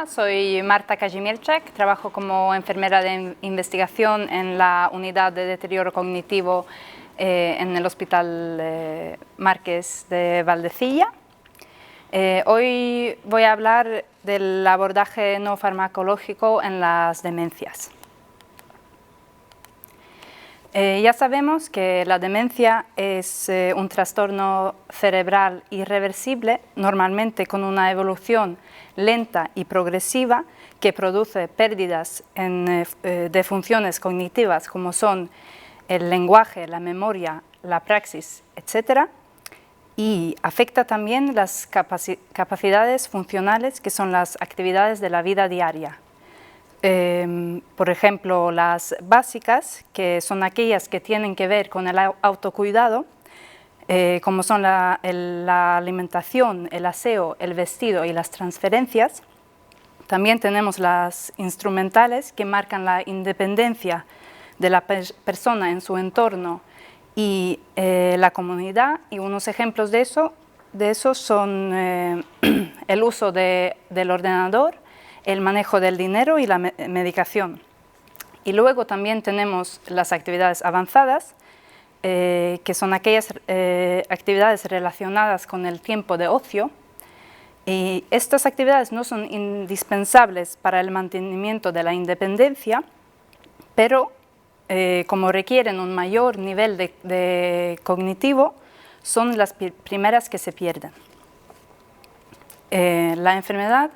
Hola, soy Marta Kazimierczak, trabajo como enfermera de investigación en la unidad de deterioro cognitivo en el Hospital Márquez de Valdecilla. Hoy voy a hablar del abordaje no farmacológico en las demencias. Ya sabemos que la demencia es un trastorno cerebral irreversible, normalmente con una evolución lenta y progresiva que produce pérdidas de funciones cognitivas como son el lenguaje, la memoria, la praxis, etc. Y afecta también las capacidades funcionales que son las actividades de la vida diaria. Por ejemplo, las básicas, que son aquellas que tienen que ver con el autocuidado, como son la alimentación, el aseo, el vestido y las transferencias. También tenemos las instrumentales, que marcan la independencia de la persona en su entorno y la comunidad, y unos ejemplos de eso son el uso del ordenador, el manejo del dinero y la medicación. Y luego también tenemos las actividades avanzadas, que son aquellas actividades relacionadas con el tiempo de ocio. Y estas actividades no son indispensables para el mantenimiento de la independencia, pero como requieren un mayor nivel de cognitivo, son las primeras que se pierden. La enfermedad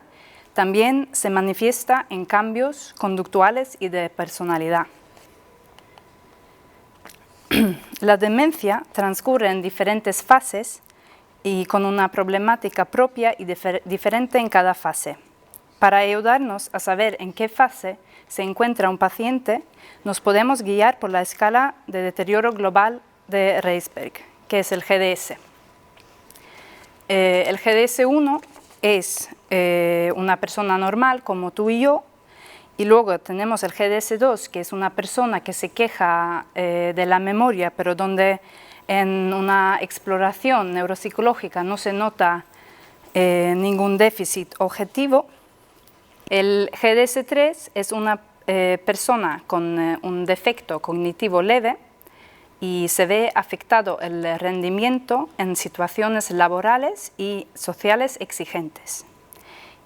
también se manifiesta en cambios conductuales y de personalidad. La demencia transcurre en diferentes fases y con una problemática propia y diferente en cada fase. Para ayudarnos a saber en qué fase se encuentra un paciente, nos podemos guiar por la escala de deterioro global de Reisberg, que es el GDS. El GDS-1 es una persona normal como tú y yo, y luego tenemos el GDS-2, que es una persona que se queja de la memoria, pero donde en una exploración neuropsicológica no se nota ningún déficit objetivo. El GDS-3 es una persona con un defecto cognitivo leve y se ve afectado el rendimiento en situaciones laborales y sociales exigentes.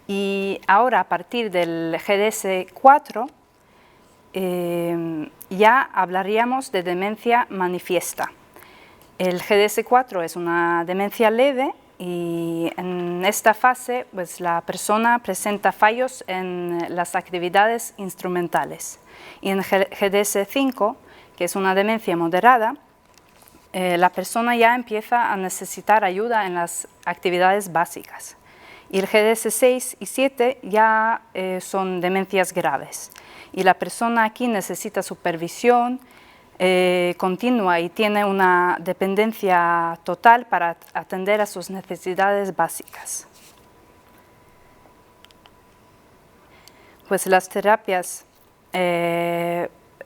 Y ahora, a partir del GDS-4, ya hablaríamos de demencia manifiesta. El GDS-4 es una demencia leve y en esta fase pues, la persona presenta fallos en las actividades instrumentales. Y en el GDS-5, que es una demencia moderada, la persona ya empieza a necesitar ayuda en las actividades básicas. Y el GDS-6 y 7 ya son demencias graves. Y la persona aquí necesita supervisión continua y tiene una dependencia total para atender a sus necesidades básicas. Pues las terapias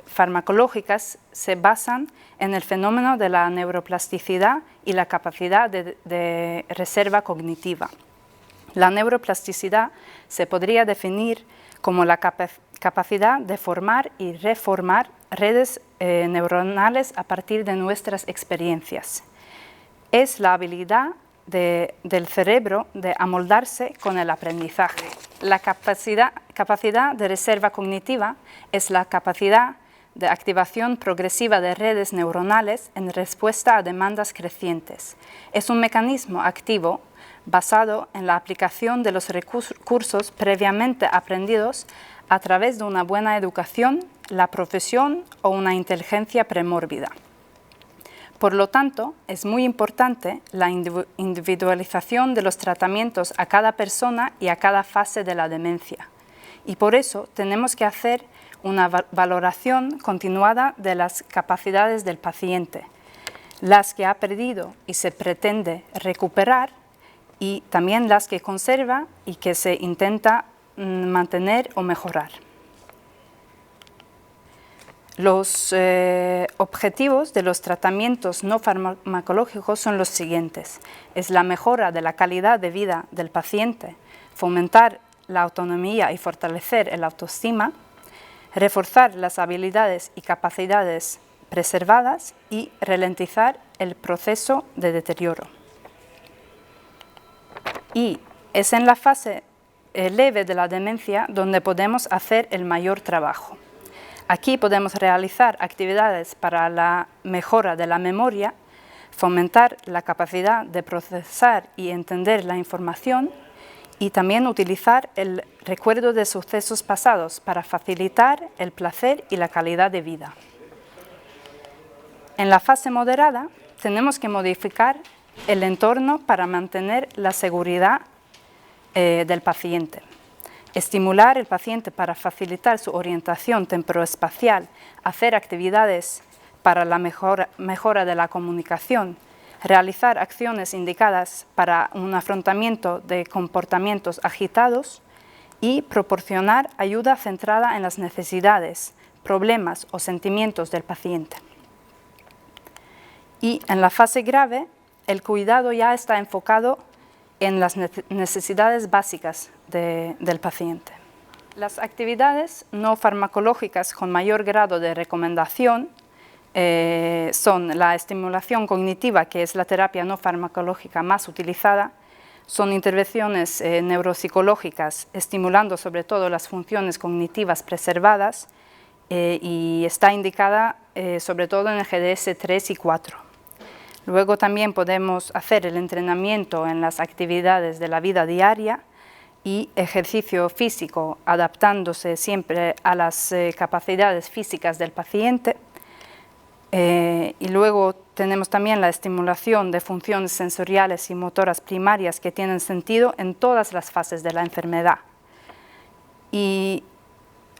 farmacológicas se basan en el fenómeno de la neuroplasticidad y la capacidad de reserva cognitiva. La neuroplasticidad se podría definir como la capacidad de formar y reformar redes neuronales a partir de nuestras experiencias. Es la habilidad del cerebro de amoldarse con el aprendizaje. La capacidad de reserva cognitiva es la capacidad de activación progresiva de redes neuronales en respuesta a demandas crecientes. Es un mecanismo activo basado en la aplicación de los recursos previamente aprendidos a través de una buena educación, la profesión o una inteligencia premórbida. Por lo tanto, es muy importante la individualización de los tratamientos a cada persona y a cada fase de la demencia. Y por eso tenemos que hacer una valoración continuada de las capacidades del paciente, las que ha perdido y se pretende recuperar, y también las que conserva y que se intenta mantener o mejorar. Los objetivos de los tratamientos no farmacológicos son los siguientes. Es la mejora de la calidad de vida del paciente, fomentar la autonomía y fortalecer el autoestima, reforzar las habilidades y capacidades preservadas y ralentizar el proceso de deterioro. Y es en la fase leve de la demencia donde podemos hacer el mayor trabajo. Aquí podemos realizar actividades para la mejora de la memoria, fomentar la capacidad de procesar y entender la información y también utilizar el recuerdo de sucesos pasados para facilitar el placer y la calidad de vida. En la fase moderada tenemos que modificar el entorno para mantener la seguridad del paciente. Estimular al paciente para facilitar su orientación temporoespacial, hacer actividades para la mejora de la comunicación, realizar acciones indicadas para un afrontamiento de comportamientos agitados y proporcionar ayuda centrada en las necesidades, problemas o sentimientos del paciente. Y en la fase grave, el cuidado ya está enfocado en las necesidades básicas del paciente. Las actividades no farmacológicas con mayor grado de recomendación son la estimulación cognitiva, que es la terapia no farmacológica más utilizada, son intervenciones neuropsicológicas, estimulando sobre todo las funciones cognitivas preservadas y está indicada sobre todo en el GDS 3 y 4. Luego también podemos hacer el entrenamiento en las actividades de la vida diaria y ejercicio físico, adaptándose siempre a las capacidades físicas del paciente. Y luego tenemos también la estimulación de funciones sensoriales y motoras primarias que tienen sentido en todas las fases de la enfermedad. Y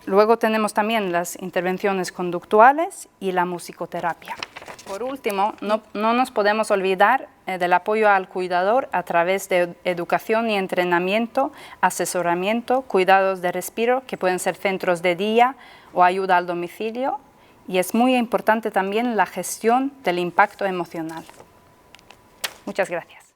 luego tenemos también las intervenciones conductuales y la musicoterapia. Por último, no nos podemos olvidar del apoyo al cuidador a través de educación y entrenamiento, asesoramiento, cuidados de respiro, que pueden ser centros de día o ayuda al domicilio, y es muy importante también la gestión del impacto emocional. Muchas gracias.